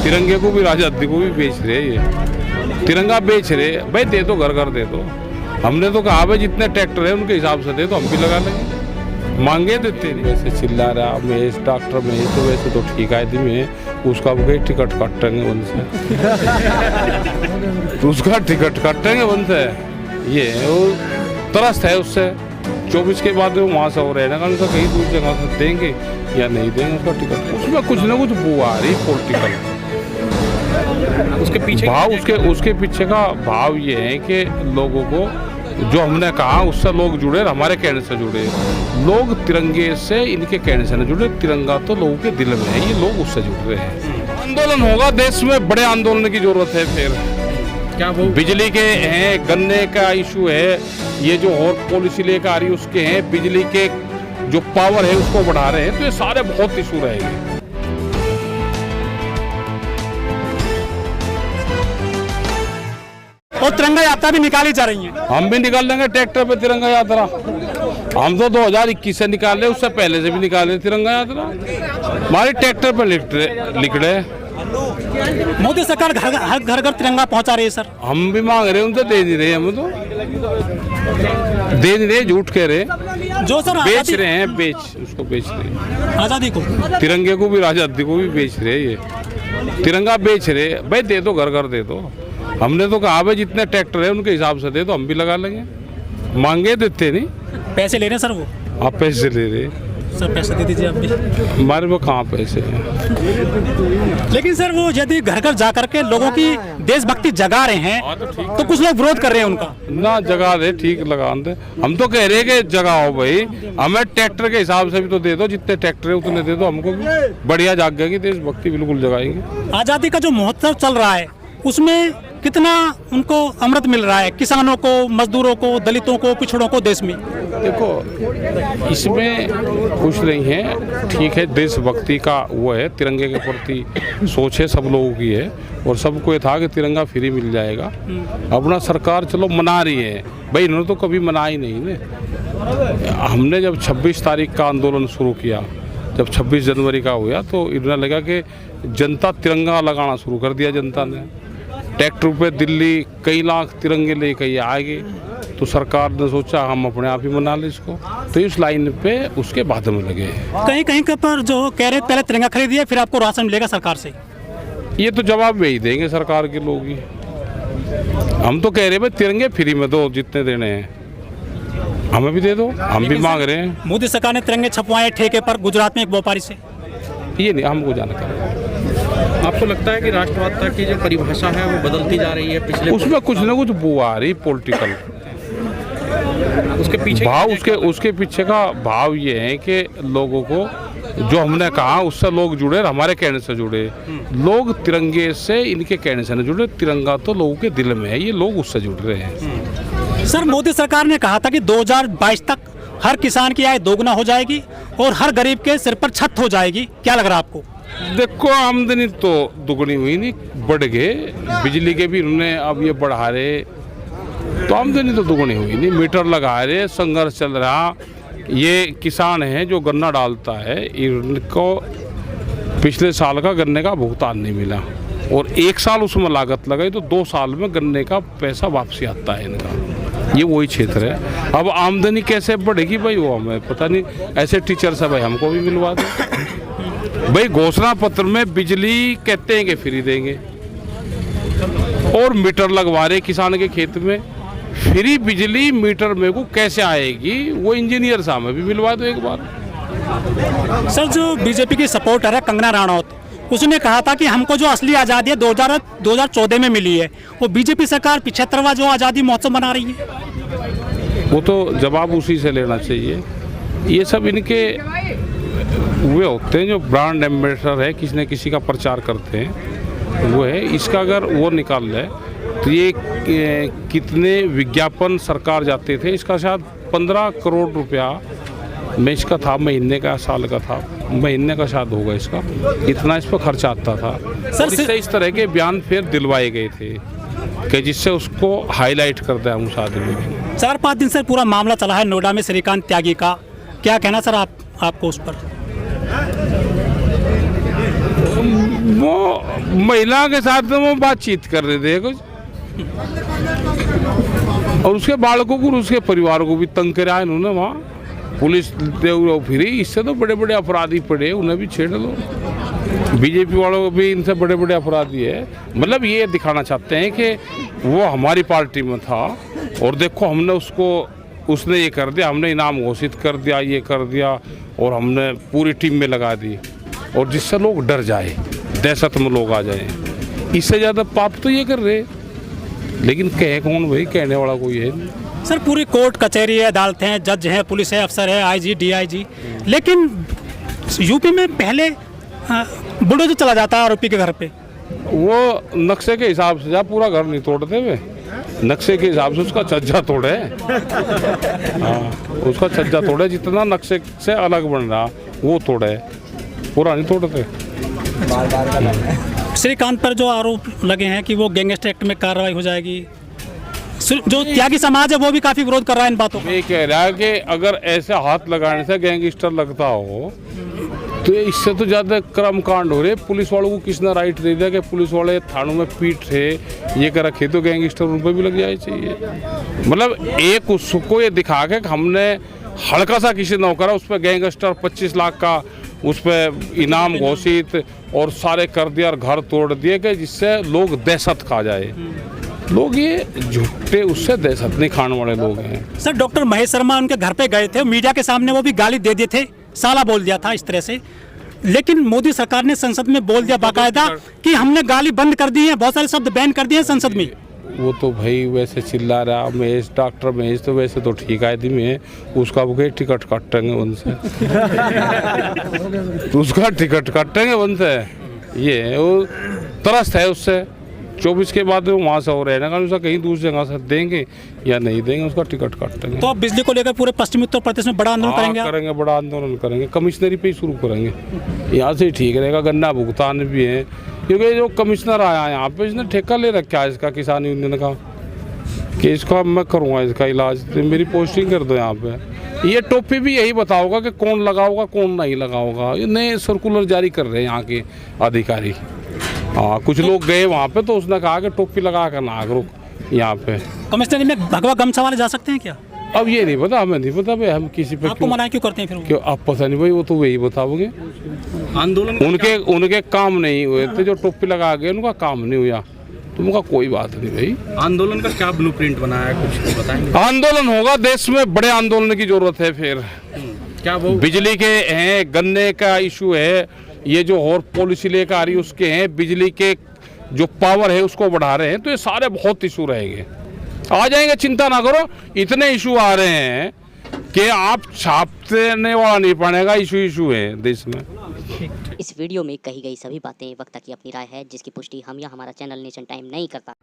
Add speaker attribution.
Speaker 1: तिरंगे को भी, आज़ादी को भी बेच रहे ये, तिरंगा बेच रहे। भाई दे दो, घर घर दे दो। हमने तो कहा भाई जितने ट्रैक्टर है उनके हिसाब से दे दो, हम भी लगा लेंगे। मांगे देते नहीं। वैसे चिल्ला रहा महेश, डॉक्टर महेश तो वैसे तो ठीक आदमी है, उसका भी टिकट काटेंगे उनसे उसका टिकट काटेंगे उनसे। ये वो तरस है उससे 24 के बाद वो वहाँ से हो रहे हैं ना, कहीं दूसरी जगह से देंगे या नहीं देंगे उसका टिकट। उसमें कुछ ना कुछ बुआ रही पॉलिटिकल उसके पीछे भाव, उसके पीछे का भाव ये है कि लोगों को जो हमने कहा उससे लोग जुड़े, हमारे कहने से जुड़े। लोग तिरंगे से इनके कहने से न जुड़े, तिरंगा तो लोगों के दिल में है, ये लोग उससे जुड़ रहे हैं। आंदोलन होगा देश में, बड़े आंदोलन की जरूरत है। फिर क्या वो बिजली के हैं, गन्ने का इशू है, ये जो और पॉलिसी लेकर आ रही है उसके हैं, बिजली के जो पावर है उसको बढ़ा रहे हैं, तो ये सारे बहुत इशू रहेंगे।
Speaker 2: और तिरंगा यात्रा भी निकाली जा रही है।
Speaker 1: हम भी निकाल लेंगे ट्रैक्टर पे तिरंगा यात्रा। हम तो 2021 से निकाल रहे, उससे पहले से भी निकाल रहे तिरंगा यात्रा। हमारे ट्रैक्टर पे लिख रहे।
Speaker 2: मोदी सरकार घर घर तिरंगा पहुंचा रही है सर।
Speaker 1: हम भी मांग रहे, उनसे दे नहीं रहे, हम तो दे नहीं रहे, झूठ कह रहे।
Speaker 2: जो सर
Speaker 1: बेच रहे हैं, उसको बेच रहे हैं,
Speaker 2: आजादी को,
Speaker 1: तिरंगे को भी, आजादी को भी बेच रहे। ये तिरंगा बेच रहे। भाई दे दो, घर घर दे दो। हमने तो कहा भाई जितने ट्रैक्टर है उनके हिसाब से दे दो, हम भी लगा लेंगे। मांगे देते नहीं।
Speaker 2: पैसे ले रहे हैं सर वो।
Speaker 1: आप पैसे ले रहे
Speaker 2: सर, पैसे दे दीजिए आप भी।
Speaker 1: हमारे वो कहाँ पैसे हैं।
Speaker 2: लेकिन सर वो यदि घर घर जा करके लोगों की देशभक्ति जगा रहे हैं तो कुछ लोग विरोध कर रहे हैं उनका।
Speaker 1: ना जगा दे, ठीक लगा दे। हम तो कह रहे हैं कि जगाओ भाई, हमें ट्रैक्टर के हिसाब से भी तो दे दो, जितने ट्रैक्टर है उतने दे दो, हमको भी बढ़िया जागेगी देशभक्ति, बिल्कुल जगाएंगे।
Speaker 2: आजादी का जो महोत्सव चल रहा है उसमें कितना उनको अमृत मिल रहा है, किसानों को, मजदूरों को, दलितों को, पिछड़ों को देश में।
Speaker 1: देखो इसमें कुछ नहीं है, ठीक है, देशभक्ति का वो है, तिरंगे के प्रति सोच है सब लोगों की है, और सबको ये था कि तिरंगा फ्री मिल जाएगा। अपना सरकार चलो मना रही है भाई, इन्होंने तो कभी मना ही नहीं ने। हमने जब 26 तारीख का आंदोलन शुरू किया, जब 26 जनवरी का हुआ, तो इन्हें लगा कि जनता तिरंगा लगाना शुरू कर दिया। जनता ने ट्रैक्टर पे दिल्ली कई लाख तिरंगे लेके आएंगे, तो सरकार ने सोचा हम अपने आप ही मना ले इसको, तो इस लाइन पे उसके बाद में लगे।
Speaker 2: कहीं कहीं के पर जो कह रहे पहले तिरंगा खरीदिए फिर आपको राशन मिलेगा सरकार से,
Speaker 1: ये तो जवाब भेज देंगे सरकार के लोग ही। हम तो कह रहे भाई तिरंगे फ्री में दो, जितने देने हैं हमें भी दे दो, हम भी मांग रहे हैं।
Speaker 2: मोदी सरकार ने तिरंगे छपवाए ठेके पर गुजरात में एक व्यापारी से,
Speaker 1: ये नहीं हमको जानकारी।
Speaker 3: आपको लगता है कि राष्ट्रवाद की जो परिभाषा है वो बदलती जा रही है पिछले,
Speaker 1: उसमें कुछ ना कुछ बुआ आ रही पॉलिटिकल
Speaker 3: उसके पीछे
Speaker 1: भाव, उसके पीछे का भाव ये है कि लोगों को जो हमने कहा उससे लोग जुड़े, हमारे कहने से जुड़े। लोग तिरंगे से इनके कहने से न जुड़े, तिरंगा तो लोगों के दिल में है, ये लोग उससे जुड़ रहे हैं।
Speaker 2: सर मोदी सरकार ने कहा था कि 2022 तक हर किसान की आय दोगुना हो जाएगी और हर गरीब के सिर पर छत हो जाएगी, क्या लग रहा है आपको?
Speaker 1: देखो आमदनी तो दुगनी हुई नहीं, बढ़ गए। बिजली के भी उन्होंने अब ये बढ़ा रहे, तो आमदनी तो दुगनी हुई नहीं। मीटर लगा रहे, संघर्ष चल रहा। ये किसान है जो गन्ना डालता है, इनको पिछले साल का गन्ने का भुगतान नहीं मिला, और 1 साल उसमें लागत लगाई तो 2 साल में गन्ने का पैसा वापसी आता है इनका। ये वही क्षेत्र है। अब आमदनी कैसे बढ़ेगी भाई, वो हमें पता नहीं। ऐसे टीचर से भाई हमको भी मिलवा दो भाई। घोषणा पत्र में बिजली कहते हैं कि फ्री देंगे, और मीटर लगवा रहे किसान के खेत में। फ्री बिजली मीटर में को कैसे आएगी, वो इंजीनियर साहब में भी मिलवा दो एक बार।
Speaker 2: सर जो बीजेपी की सपोर्टर है कंगना रनौत, उसने कहा था कि हमको जो असली आज़ादी है 2014 में मिली है, वो बीजेपी सरकार 75वां जो आज़ादी महोत्सव मना रही है।
Speaker 1: वो तो जवाब उसी से लेना चाहिए। ये सब इनके वे होते हैं जो ब्रांड एम्बेसडर है, किसी न किसी का प्रचार करते हैं, वो है। इसका अगर वो निकाल ले तो ये कितने विज्ञापन सरकार जाते थे, इसका शायद 15 करोड़ रुपया में इसका था, महीने का, साल का था, महीने का शायद होगा इसका, इतना इस पर खर्चा आता था। सर इससे इस तरह के बयान फिर दिलवाए गए थे कि जिससे उसको हाईलाइट कर दिया उस आदमी ने।
Speaker 2: 4-5 दिन से पूरा मामला चला है नोएडा में श्रीकांत त्यागी का, क्या कहना सर आपको उस पर?
Speaker 1: वो महिला के साथ वो बातचीत कर रहे थे कुछ, और उसके बालकों को उसके परिवार को भी तंग करा इन्होंने वहाँ। पुलिस फिरी, इससे तो बड़े बड़े अपराधी पड़े, उन्हें भी छेड़ लो। बीजेपी वालों को भी इनसे बड़े बड़े अपराधी है। मतलब ये दिखाना चाहते हैं कि वो हमारी पार्टी में था और देखो हमने उसने ये कर दिया, हमने इनाम घोषित कर दिया, ये कर दिया, और हमने पूरी टीम में लगा दी, और जिससे लोग डर जाए, दहशत में लोग आ जाए। इससे ज़्यादा पाप तो ये कर रहे, लेकिन कहे कौन भाई, कहने वाला कोई है नहीं।
Speaker 2: सर पूरी कोर्ट कचहरी है, अदालतें हैं, जज हैं, पुलिस है, अफसर है, आईजी डीआईजी, लेकिन यूपी में पहले बुलडोजर चला जाता है आरोपी के घर पे।
Speaker 1: वो नक्शे के हिसाब से, जा पूरा घर नहीं तोड़ते वे, नक्शे के हिसाब से उसका छज्जा तोड़े। हाँ, उसका छज्जा तोड़े, जितना नक्शे से अलग बन रहा वो तोड़े, पूरा नहीं तोड़ते।
Speaker 2: श्रीकांत पर जो आरोप लगे हैं कि वो गैंगस्टर एक्ट में कार्रवाई हो जाएगी, जो त्यागी समाज है वो भी काफी विरोध कर रहा है इन बातों का।
Speaker 1: ये कह रहा है कि अगर ऐसे हाथ लगाने से गैंगस्टर लगता हो तो ये इससे तो ज़्यादा कर्म कांड हो रहे। पुलिस वालों को किसने राइट दे दिया कि पुलिस वाले थानों में पीट रहे, ये कर रखे, तो गैंगस्टर उन पर भी लग जाए चाहिए। मतलब एक उसको ये दिखा के हमने हल्का सा किसी नौकरा उस पर गैंगस्टर 25 लाख का उस पर इनाम घोषित और सारे कर दिया और घर तोड़ दिए कि जिससे लोग दहशत खा जाए। लोग ये झूठे, उससे दहशत नहीं खाने वाले लोग हैं।
Speaker 2: सर डॉक्टर महेश शर्मा उनके घर पे गए थे, मीडिया के सामने वो भी गाली दे दिए थे, साला बोल दिया था इस तरह से, लेकिन मोदी सरकार ने संसद में बोल दिया बाकायदा कि हमने गाली बंद कर दी है, बहुत सारे शब्द बैन कर दिए हैं संसद में।
Speaker 1: वो तो भाई वैसे चिल्ला रहा महेश, डॉक्टर महेश तो वैसे तो ठीक आदमी है, उसका वो टिकट काटेंगे उनसे। उसका टिकट काटेंगे उनसे, ये वो तरस है उससे। 24 के बाद वो वहाँ से हो रहे हैं, उसका कहीं दूसरी जगह से देंगे या नहीं देंगे, उसका टिकट काटेंगे।
Speaker 2: तो आप बिजली को लेकर पूरे पश्चिमी उत्तर प्रदेश में बड़ा आंदोलन करेंगे?
Speaker 1: करेंगे, बड़ा आंदोलन करेंगे, कमिश्नरी पे ही शुरू करेंगे। यहाँ से ही ठीक रहेगा, गन्ना भुगतान भी है, क्योंकि जो कमिश्नर आया है यहाँ पे इसने ठेका ले रखा है इसका किसान यूनियन का, कि इसका मैं करूँगा इसका इलाज, तो मेरी पोस्टिंग कर दो यहाँ पे। ये टोपी भी यही बताओगा कि कौन लगाओगा कौन नहीं लगाओगा। ये नए सर्कुलर जारी कर रहे हैं यहाँ के अधिकारी। हाँ, कुछ लोग गए वहाँ पे तो उसने कहा कि टोपी लगा कर ना करो यहाँ पे।
Speaker 2: कमिश्नरी में भगवा गमछा वाले जा सकते हैं क्या?
Speaker 1: अब ये नहीं पता, हमें नहीं पता भाई, हम किसी पे
Speaker 2: आपको मना क्यों करते हैं फिर?
Speaker 1: क्यों आप पता नहीं भाई, वो तो वही बताओगे।
Speaker 3: आंदोलन
Speaker 1: उनके काम नहीं हुए थे, जो टोपी लगा गए उनका काम नहीं हुआ, तो उनका कोई बात नहीं भाई।
Speaker 3: आंदोलन का क्या ब्लूप्रिंट बना है, कुछ बताएंगे?
Speaker 1: आंदोलन होगा, देश में बड़े आंदोलन की जरूरत है। फिर
Speaker 3: क्या वो
Speaker 1: बिजली के हैं, गन्ने का इशू है, ये जो और पॉलिसी लेकर आ रही है उसके हैं, बिजली के जो पावर है उसको बढ़ा रहे हैं, तो ये सारे बहुत इशू रहेंगे, आ जाएंगे, चिंता ना करो। इतने इशू आ रहे हैं कि आप छापने वाला नहीं पड़ेगा, इशू है देश में।
Speaker 4: इस वीडियो में कही गई सभी बातें वक्ता की अपनी राय है, जिसकी पुष्टि हम या हमारा चैनल नेशन टाइम नहीं करता।